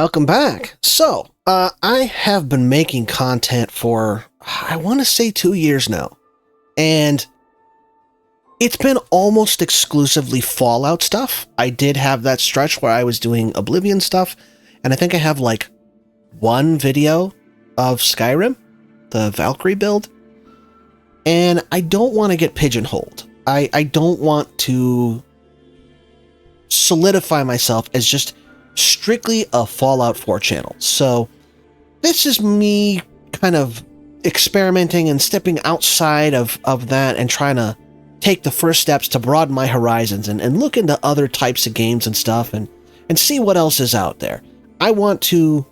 Welcome back. So, I have been making content for, I want to say 2 years now. And it's been almost exclusively Fallout stuff. I did have that stretch where I was doing Oblivion stuff. And I think I have like one video of Skyrim, the Valkyrie build. And I don't want to get pigeonholed. I don't want to solidify myself as just strictly a Fallout 4 channel. So this is me kind of experimenting and stepping outside of that and trying to take the first steps to broaden my horizons and look into other types of games and stuff and see what else is out there. I want to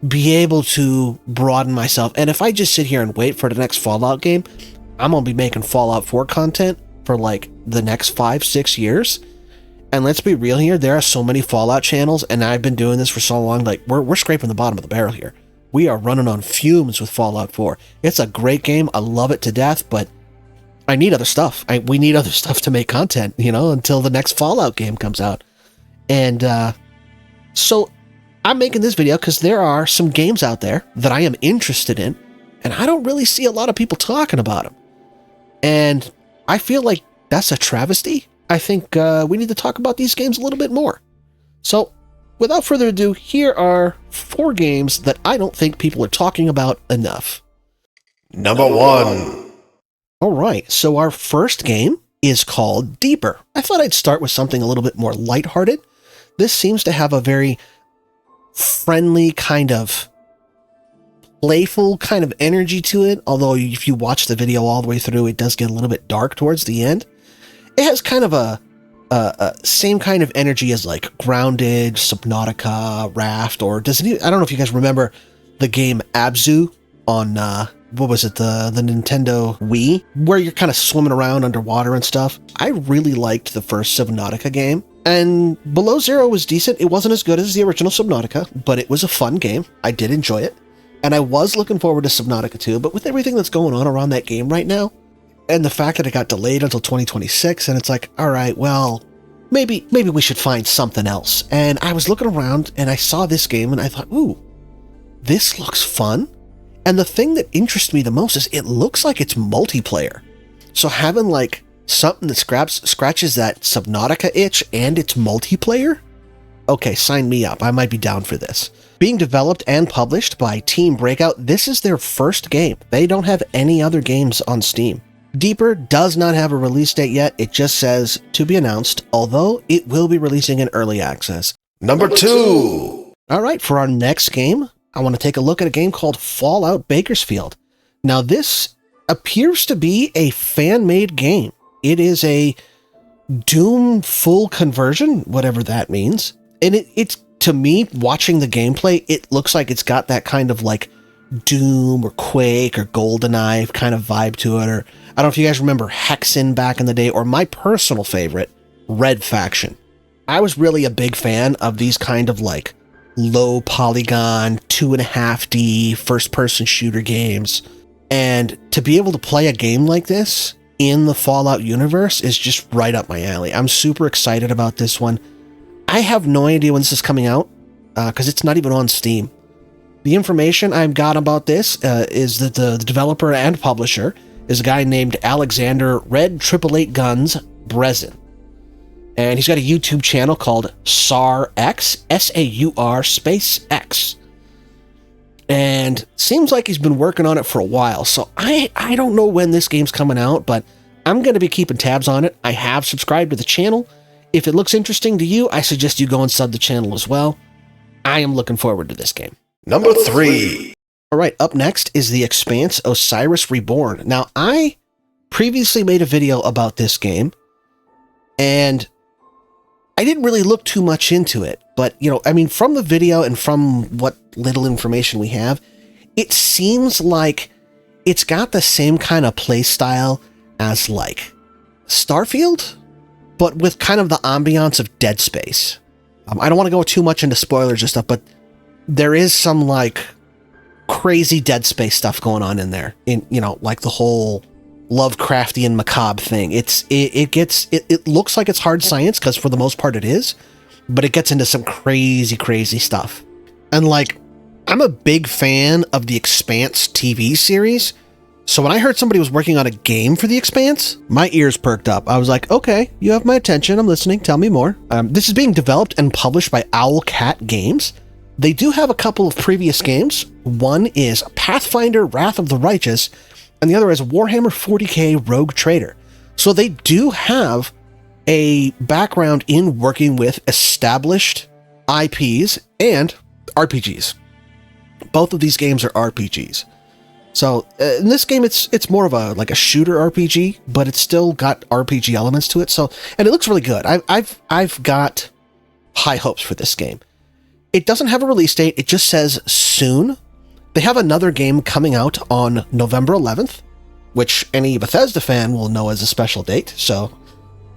be able to broaden myself. And if I just sit here and wait for the next Fallout game, I'm going to be making Fallout 4 content for like the next 5-6 years. And let's be real here, there are so many Fallout channels, and I've been doing this for so long, like, we're scraping the bottom of the barrel here. We are running on fumes with Fallout 4. It's a great game, I love it to death, but I need other stuff. We need other stuff to make content, until the next Fallout game comes out. And so I'm making this video because there are some games out there that I am interested in, and I don't really see a lot of people talking about them. And I feel like that's a travesty. I think we need to talk about these games a little bit more. So, without further ado, here are 4 games that I don't think people are talking about enough. Number 1. Alright, so our first game is called Deeper. I thought I'd start with something a little bit more lighthearted. This seems to have a very friendly kind of playful kind of energy to it, although if you watch the video all the way through, it does get a little bit dark towards the end. It has kind of a same kind of energy as like Grounded, Subnautica, Raft, or I don't know if you guys remember the game Abzu on what was it, the Nintendo Wii, where you're kind of swimming around underwater and stuff. I really liked the first Subnautica game, and Below Zero was decent. It wasn't as good as the original Subnautica, but it was a fun game. I did enjoy it, and I was looking forward to Subnautica 2, but with everything that's going on around that game right now, and the fact that it got delayed until 2026, and it's like, all right, well, maybe we should find something else. And I was looking around, and I saw this game, and I thought, ooh, this looks fun. And the thing that interests me the most is it looks like it's multiplayer. So having like something that scratches that Subnautica itch and it's multiplayer? Okay, sign me up. I might be down for this. Being developed and published by Team Breakout, this is their first game. They don't have any other games on Steam. Deeper does not have a release date yet. It just says to be announced, although it will be releasing in early access. Number 2. All right, for our next game, I want to take a look at a game called Fallout Bakersfield. Now, this appears to be a fan-made game. It is a Doom full conversion, whatever that means. And it's, to me, watching the gameplay, it looks like it's got that kind of like Doom or Quake or GoldenEye kind of vibe to it. Or I don't know if you guys remember Hexen back in the day, or my personal favorite, Red Faction. I was really a big fan of these kind of like low polygon, 2.5D first-person shooter games. And to be able to play a game like this in the Fallout universe is just right up my alley. I'm super excited about this one. I have no idea when this is coming out, because it's not even on Steam. The information I've got about this is that the developer and publisher is a guy named Alexander Red 888 Guns Brezin. And he's got a YouTube channel called SAUR-X, S-A-U-R space X. And seems like he's been working on it for a while, so I don't know when this game's coming out, but I'm going to be keeping tabs on it. I have subscribed to the channel. If it looks interesting to you, I suggest you go and sub the channel as well. I am looking forward to this game. Number 3. All right, up next is The Expanse Osiris Reborn. Now, I previously made a video about this game, and I didn't really look too much into it, but, from the video and from what little information we have, it seems like it's got the same kind of play style as, like, Starfield, but with kind of the ambiance of Dead Space. I don't want to go too much into spoilers and stuff, but there is some, like, crazy Dead Space stuff going on in there, like the whole Lovecraftian macabre thing. It looks like it's hard science, because for the most part it is, but it gets into some crazy, crazy stuff. And like, I'm a big fan of the Expanse TV series. So when I heard somebody was working on a game for The Expanse, my ears perked up. I was like, okay, you have my attention. I'm listening. Tell me more. This is being developed and published by Owlcat Games. They do have a couple of previous games. One is Pathfinder Wrath of the Righteous, and the other is Warhammer 40k Rogue Trader. So they do have a background in working with established IPs and RPGs. Both of these games are RPGs. So in this game, it's more of a shooter RPG, but it's still got RPG elements to it. So, and it looks really good. I've got high hopes for this game. It doesn't have a release date. It just says soon. They have another game coming out on November 11th, which any Bethesda fan will know as a special date. So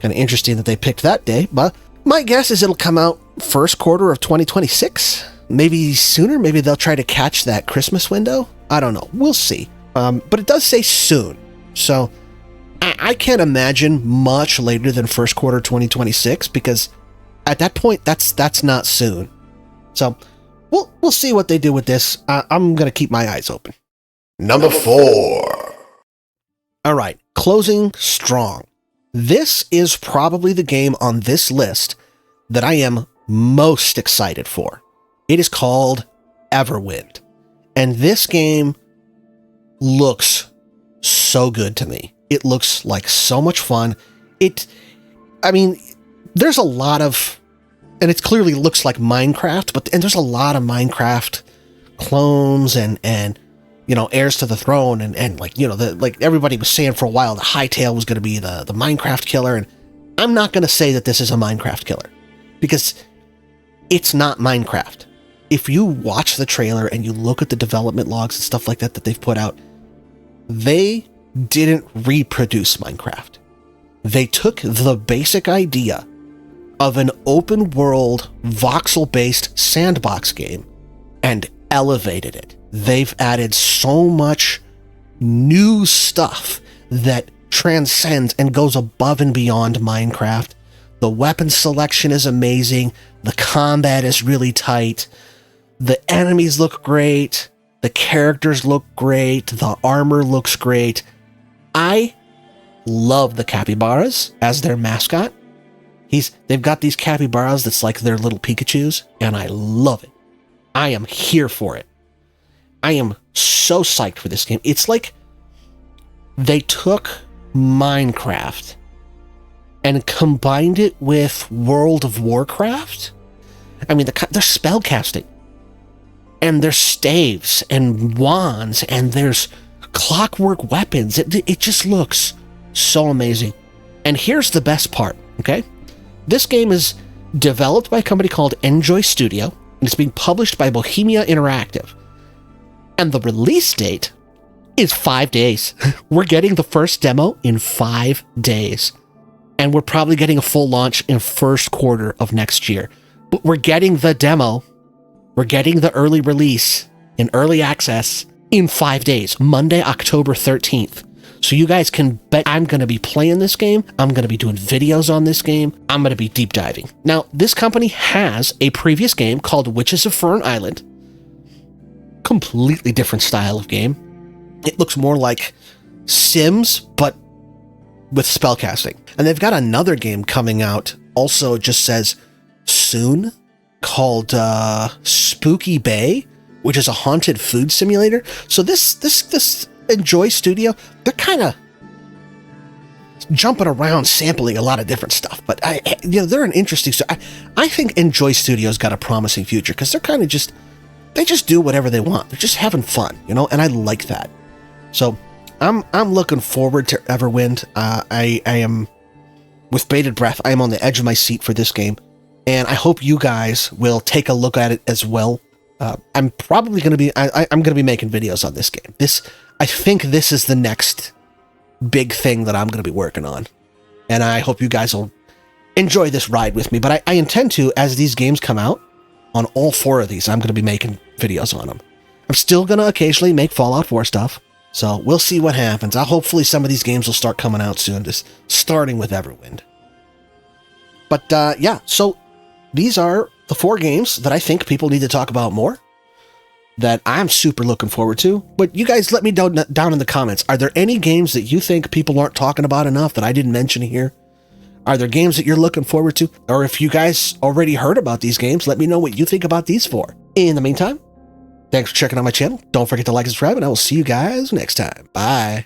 kind of interesting that they picked that day. But my guess is it'll come out first quarter of 2026. Maybe sooner. Maybe they'll try to catch that Christmas window. I don't know. We'll see. But it does say soon. So I can't imagine much later than first quarter 2026, because at that point, that's not soon. So we'll see what they do with this. I'm going to keep my eyes open. Number 4. All right. Closing strong. This is probably the game on this list that I am most excited for. It is called Everwind. And this game looks so good to me. It looks like so much fun. There's a lot of, and it clearly looks like Minecraft, and there's a lot of Minecraft clones and heirs to the throne, and like everybody was saying for a while, the Hightail was going to be the Minecraft killer. And I'm not going to say that this is a Minecraft killer, because it's not Minecraft. If you watch the trailer and you look at the development logs and stuff like that they've put out, they didn't reproduce Minecraft. They took the basic idea of an open world voxel-based sandbox game and elevated it. They've added so much new stuff that transcends and goes above and beyond Minecraft. The weapon selection is amazing. The combat is really tight. The enemies look great. The characters look great. The armor looks great. I love the capybaras as their mascot. They've got these capybaras that's like their little Pikachus, and I love it. I am here for it. I am so psyched for this game. It's like they took Minecraft and combined it with World of Warcraft. I mean, they're spellcasting. And there's staves and wands, and there's clockwork weapons. It just looks so amazing. And here's the best part, okay? This game is developed by a company called Enjoy Studio, and it's being published by Bohemia Interactive. And the release date is 5 days. We're getting the first demo in 5 days. And we're probably getting a full launch in first quarter of next year. But we're getting the demo. We're getting the early release in early access in 5 days, Monday, October 13th. So you guys can bet I'm going to be playing this game. I'm going to be doing videos on this game. I'm going to be deep diving. Now, this company has a previous game called Witches of Fern Island. Completely different style of game. It looks more like Sims, but with spellcasting. And they've got another game coming out, also just says soon, called Spooky Bay, which is a haunted food simulator. So this Enjoy Studio, they're kind of jumping around, sampling a lot of different stuff. But they're an interesting. I think Enjoy Studio's got a promising future, because they're kind of they just do whatever they want. They're just having fun, and I like that. So I'm looking forward to Everwind. I am with bated breath. I am on the edge of my seat for this game. And I hope you guys will take a look at it as well. I'm probably going to be, I'm going to be making videos on this game. I think this is the next big thing that I'm going to be working on. And I hope you guys will enjoy this ride with me. But I intend to, as these games come out, on all 4 of these, I'm going to be making videos on them. I'm still going to occasionally make Fallout 4 stuff. So we'll see what happens. Hopefully some of these games will start coming out soon, just starting with Everwind. But yeah, so these are the 4 games that I think people need to talk about more, that I'm super looking forward to. But you guys let me down in the comments. Are there any games that you think people aren't talking about enough that I didn't mention here? Are there games that you're looking forward to? Or if you guys already heard about these games, let me know what you think about these 4. In the meantime, thanks for checking out my channel. Don't forget to like and subscribe, and I will see you guys next time. Bye.